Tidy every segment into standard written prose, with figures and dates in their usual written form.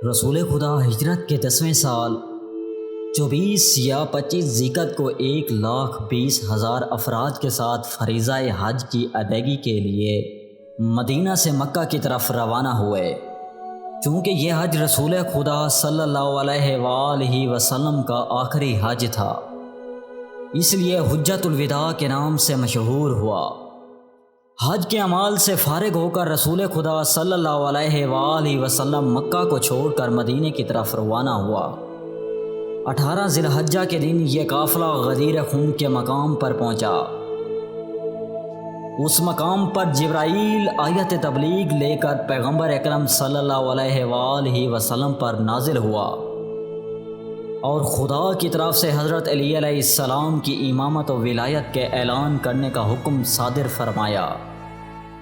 رسول خدا ہجرت کے 10ویں سال 24 یا 25 ذیقعت کو 1,20,000 افراد کے ساتھ فریضہ حج کی ادائیگی کے لیے مدینہ سے مکہ کی طرف روانہ ہوئے۔ چونکہ یہ حج رسول خدا صلی اللہ علیہ وآلہ وسلم کا آخری حج تھا، اس لیے حجۃ الوداع کے نام سے مشہور ہوا۔ حج کے اعمال سے فارغ ہو کر رسول خدا صلی اللہ علیہ وآلہ وسلم مکہ کو چھوڑ کر مدینے کی طرف روانہ ہوا۔ 18 ذی الحجہ کے دن یہ قافلہ غدیر خم کے مقام پر پہنچا۔ اس مقام پر جبرائیل آیت تبلیغ لے کر پیغمبر اکرم صلی اللہ علیہ وآلہ وسلم پر نازل ہوا اور خدا کی طرف سے حضرت علی علیہ السلام کی امامت و ولایت کے اعلان کرنے کا حکم صادر فرمایا۔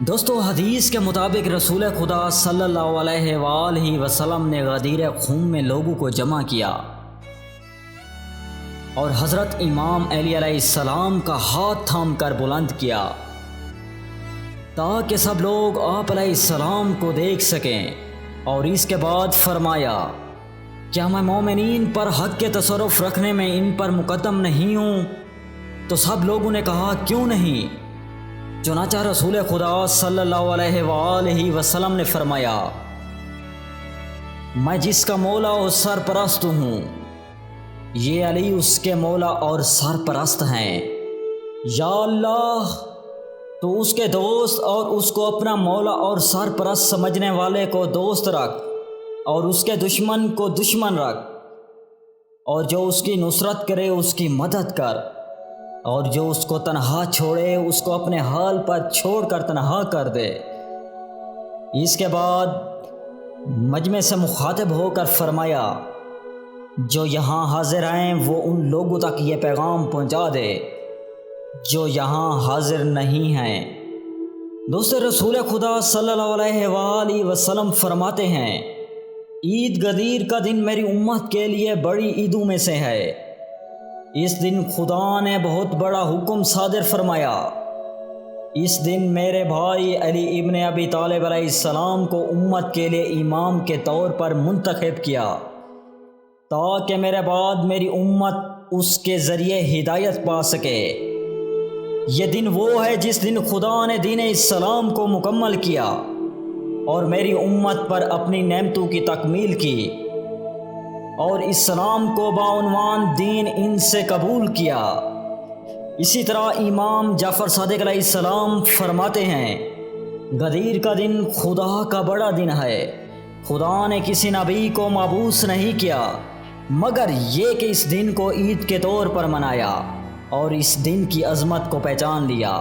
دوستو، حدیث کے مطابق رسول خدا صلی اللہ علیہ وآلہ وسلم نے غدیر خم میں لوگوں کو جمع کیا اور حضرت امام علی علیہ السلام کا ہاتھ تھام کر بلند کیا تاکہ سب لوگ آپ علیہ السلام کو دیکھ سکیں، اور اس کے بعد فرمایا، کیا میں مومنین پر حق کے تصرف رکھنے میں ان پر مقدم نہیں ہوں؟ تو سب لوگوں نے کہا، کیوں نہیں؟ چنانچہ رسول خدا صلی اللہ علیہ وآلہ وسلم نے فرمایا، میں جس کا مولا اور سرپرست ہوں، یہ علی اس کے مولا اور سرپرست ہیں۔ یا اللہ، تو اس کے دوست اور اس کو اپنا مولا اور سرپرست سمجھنے والے کو دوست رکھ، اور اس کے دشمن کو دشمن رکھ، اور جو اس کی نصرت کرے اس کی مدد کر، اور جو اس کو تنہا چھوڑے اس کو اپنے حال پر چھوڑ کر تنہا کر دے۔ اس کے بعد مجمع سے مخاطب ہو کر فرمایا، جو یہاں حاضر ہیں وہ ان لوگوں تک یہ پیغام پہنچا دے جو یہاں حاضر نہیں ہیں۔ دوست، رسول خدا صلی اللہ علیہ وآلہ وسلم فرماتے ہیں، عید غدیر کا دن میری امت کے لیے بڑی عیدوں میں سے ہے۔ اس دن خدا نے بہت بڑا حکم صادر فرمایا۔ اس دن میرے بھائی علی ابن ابی طالب علیہ السلام کو امت کے لیے امام کے طور پر منتخب کیا تاکہ میرے بعد میری امت اس کے ذریعے ہدایت پا سکے۔ یہ دن وہ ہے جس دن خدا نے دین اسلام کو مکمل کیا اور میری امت پر اپنی نعمتوں کی تکمیل کی، اور اسلام کو بعنوان دین ان سے قبول کیا۔ اسی طرح امام جعفر صادق علیہ السلام فرماتے ہیں، غدیر کا دن خدا کا بڑا دن ہے۔ خدا نے کسی نبی کو مبعوث نہیں کیا مگر یہ کہ اس دن کو عید کے طور پر منایا اور اس دن کی عظمت کو پہچان لیا۔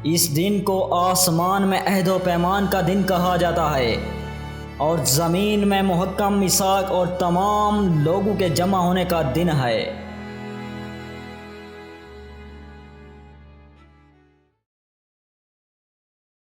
اس دن کو آسمان میں عہد و پیمان کا دن کہا جاتا ہے، اور زمین میں محکم میثاق اور تمام لوگوں کے جمع ہونے کا دن ہے۔